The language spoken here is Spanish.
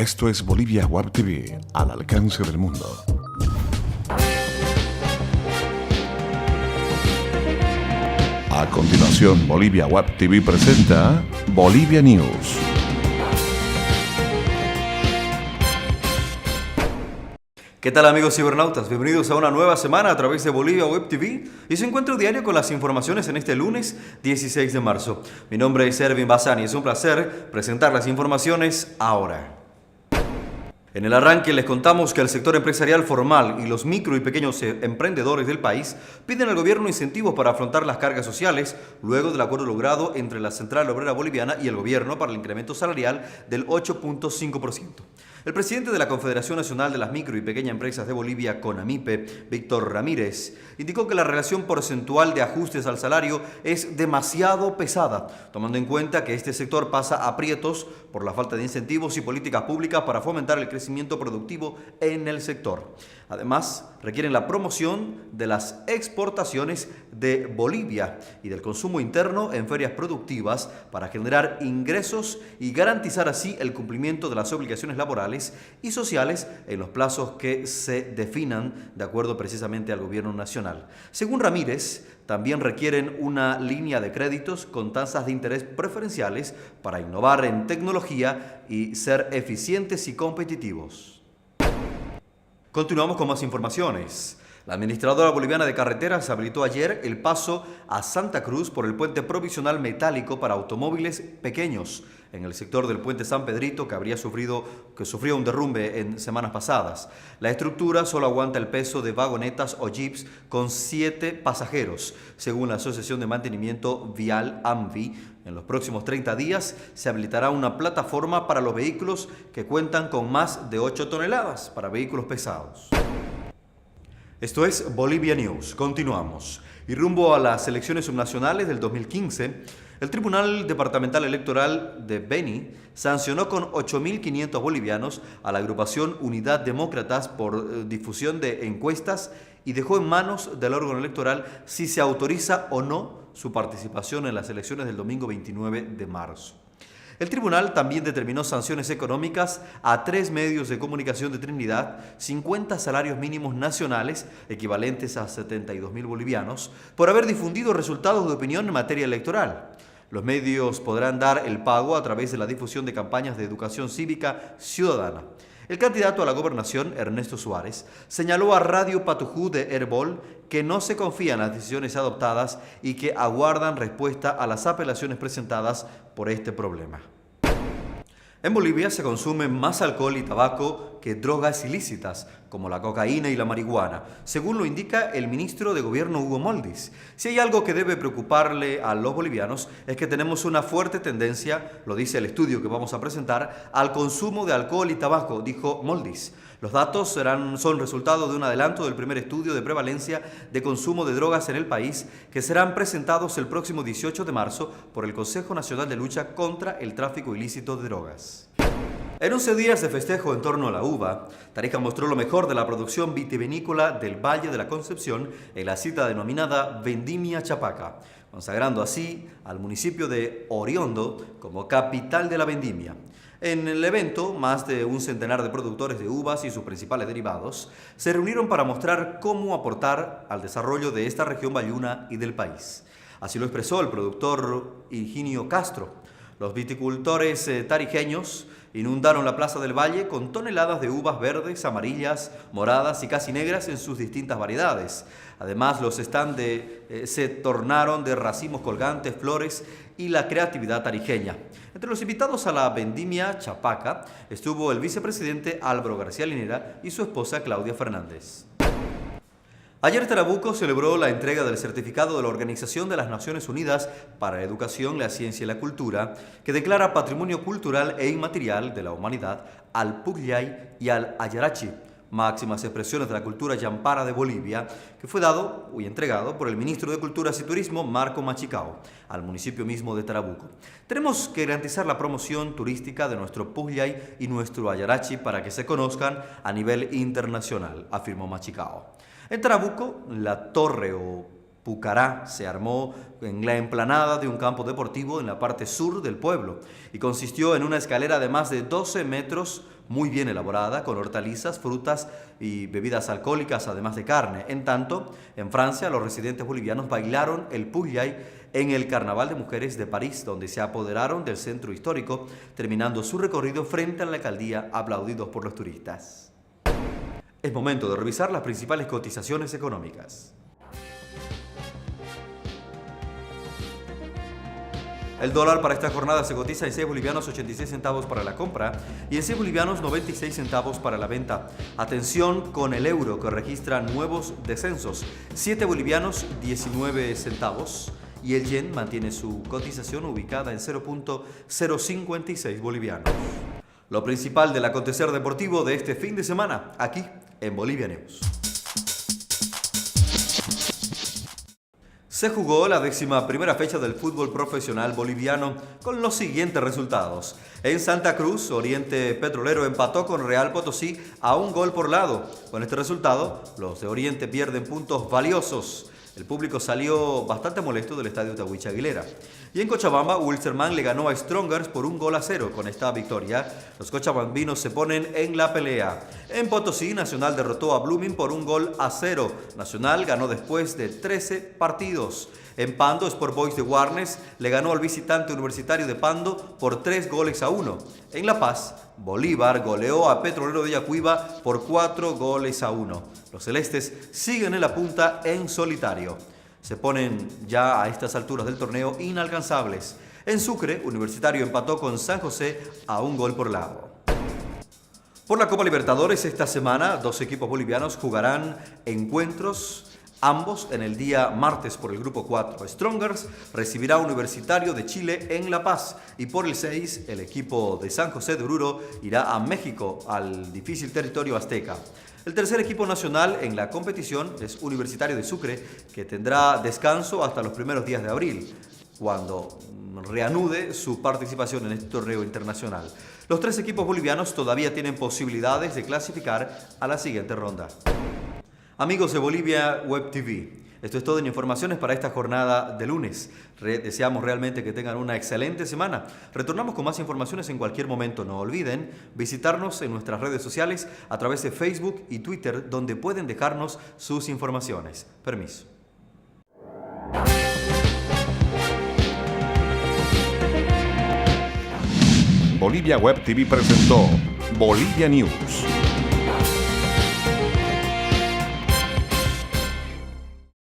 Esto es Bolivia Web TV, al alcance del mundo. A continuación, Bolivia Web TV presenta Bolivia News. ¿Qué tal, amigos cibernautas? Bienvenidos a una nueva semana a través de Bolivia Web TV y su encuentro diario con las informaciones en este lunes 16 de marzo. Mi nombre es Ervin Bazán y es un placer presentar las informaciones ahora. En el arranque les contamos que el sector empresarial formal y los micro y pequeños emprendedores del país piden al gobierno incentivos para afrontar las cargas sociales luego del acuerdo logrado entre la Central Obrera Boliviana y el gobierno para el incremento salarial del 8.5%. El presidente de la Confederación Nacional de las Micro y Pequeñas Empresas de Bolivia, CONAMIPE, Víctor Ramírez, indicó que la relación porcentual de ajustes al salario es demasiado pesada, tomando en cuenta que este sector pasa aprietos por la falta de incentivos y políticas públicas para fomentar el crecimiento productivo en el sector. Además, requieren la promoción de las exportaciones de Bolivia y del consumo interno en ferias productivas para generar ingresos y garantizar así el cumplimiento de las obligaciones laborales y sociales en los plazos que se definan de acuerdo precisamente al gobierno nacional. Según Ramírez, también requieren una línea de créditos con tasas de interés preferenciales para innovar en tecnología y ser eficientes y competitivos. Continuamos con más informaciones. La administradora boliviana de carreteras habilitó ayer el paso a Santa Cruz por el puente provisional metálico para automóviles pequeños en el sector del puente San Pedrito que sufrió un derrumbe en semanas pasadas. La estructura solo aguanta el peso de vagonetas o jeeps con 7 pasajeros, según la Asociación de Mantenimiento Vial AMVI. En los próximos 30 días se habilitará una plataforma para los vehículos que cuentan con más de 8 toneladas para vehículos pesados. Esto es Bolivia News. Continuamos. Y rumbo a las elecciones subnacionales del 2015, el Tribunal Departamental Electoral de Beni sancionó con 8.500 bolivianos a la agrupación Unidad Demócratas por difusión de encuestas y dejó en manos del órgano electoral si se autoriza o no su participación en las elecciones del domingo 29 de marzo. El tribunal también determinó sanciones económicas a 3 medios de comunicación de Trinidad, 50 salarios mínimos nacionales, equivalentes a 72.000 bolivianos, por haber difundido resultados de opinión en materia electoral. Los medios podrán dar el pago a través de la difusión de campañas de educación cívica ciudadana. El candidato a la gobernación, Ernesto Suárez, señaló a Radio Patujú de Herbol que no se confía en las decisiones adoptadas y que aguardan respuesta a las apelaciones presentadas por este problema. En Bolivia se consume más alcohol y tabaco que drogas ilícitas, como la cocaína y la marihuana, según lo indica el ministro de Gobierno Hugo Moldis. Si hay algo que debe preocuparle a los bolivianos es que tenemos una fuerte tendencia, lo dice el estudio que vamos a presentar, al consumo de alcohol y tabaco, dijo Moldis. Los datos son resultado de un adelanto del primer estudio de prevalencia de consumo de drogas en el país que serán presentados el próximo 18 de marzo por el Consejo Nacional de Lucha contra el Tráfico Ilícito de Drogas. En 11 días de festejo en torno a la uva, Tarija mostró lo mejor de la producción vitivinícola del Valle de la Concepción en la cita denominada Vendimia Chapaca, consagrando así al municipio de Oriondo como capital de la vendimia. En el evento, más de un centenar de productores de uvas y sus principales derivados se reunieron para mostrar cómo aportar al desarrollo de esta región bayuna y del país. Así lo expresó el productor Higinio Castro. Los viticultores tarijeños inundaron la Plaza del Valle con toneladas de uvas verdes, amarillas, moradas y casi negras en sus distintas variedades. Además, los stands se tornaron de racimos colgantes, flores y la creatividad tarijeña. Entre los invitados a la vendimia Chapaca estuvo el vicepresidente Álvaro García Linera y su esposa Claudia Fernández. Ayer Tarabuco celebró la entrega del certificado de la Organización de las Naciones Unidas para la Educación, la Ciencia y la Cultura, que declara Patrimonio Cultural e Inmaterial de la Humanidad al Pucllay y al Ayarachi, máximas expresiones de la cultura yampara de Bolivia, que fue dado y entregado por el ministro de Culturas y Turismo, Marco Machicao, al municipio mismo de Tarabuco. Tenemos que garantizar la promoción turística de nuestro Pucllay y nuestro Ayarachi para que se conozcan a nivel internacional, afirmó Machicao. En Tarabuco, la torre o Pucará se armó en la emplanada de un campo deportivo en la parte sur del pueblo y consistió en una escalera de más de 12 metros muy bien elaborada, con hortalizas, frutas y bebidas alcohólicas, además de carne. En tanto, en Francia, los residentes bolivianos bailaron el Pujay en el Carnaval de Mujeres de París, donde se apoderaron del centro histórico, terminando su recorrido frente a la alcaldía, aplaudidos por los turistas. Es momento de revisar las principales cotizaciones económicas. El dólar para esta jornada se cotiza en 6 bolivianos 86 centavos para la compra y en 6 bolivianos 96 centavos para la venta. Atención con el euro, que registra nuevos descensos, 7 bolivianos 19 centavos y el yen mantiene su cotización ubicada en 0.056 bolivianos. Lo principal del acontecer deportivo de este fin de semana, aquí en Bolivia News. Se jugó la 11ª fecha del fútbol profesional boliviano con los siguientes resultados. En Santa Cruz, Oriente Petrolero empató con Real Potosí a 1 gol por lado. Con este resultado, los de Oriente pierden puntos valiosos. El público salió bastante molesto del estadio Tahuicha Aguilera. Y en Cochabamba, Wilstermann le ganó a Strongers por 1 gol a 0. Con esta victoria, los cochabambinos se ponen en la pelea. En Potosí, Nacional derrotó a Blooming por 1 gol a 0. Nacional ganó después de 13 partidos. En Pando, Sport Boys de Warnes le ganó al visitante Universitario de Pando por 3 goles a 1. En La Paz, Bolívar goleó a Petrolero de Yacuiba por 4 goles a 1. Los celestes siguen en la punta en solitario. Se ponen ya a estas alturas del torneo inalcanzables. En Sucre, Universitario empató con San José a 1 gol por lado. Por la Copa Libertadores, esta semana, 2 equipos bolivianos jugarán encuentros, ambos en el día martes por el grupo 4. Strongers recibirá a Universitario de Chile en La Paz y por el 6 el equipo de San José de Oruro irá a México, al difícil territorio azteca. El tercer equipo nacional en la competición es Universitario de Sucre, que tendrá descanso hasta los primeros días de abril, cuando reanude su participación en este torneo internacional. Los 3 equipos bolivianos todavía tienen posibilidades de clasificar a la siguiente ronda. Amigos de Bolivia Web TV, esto es todo en informaciones para esta jornada de lunes. Deseamos realmente que tengan una excelente semana. Retornamos con más informaciones en cualquier momento. No olviden visitarnos en nuestras redes sociales a través de Facebook y Twitter, donde pueden dejarnos sus informaciones. Permiso. Bolivia Web TV presentó Bolivia News.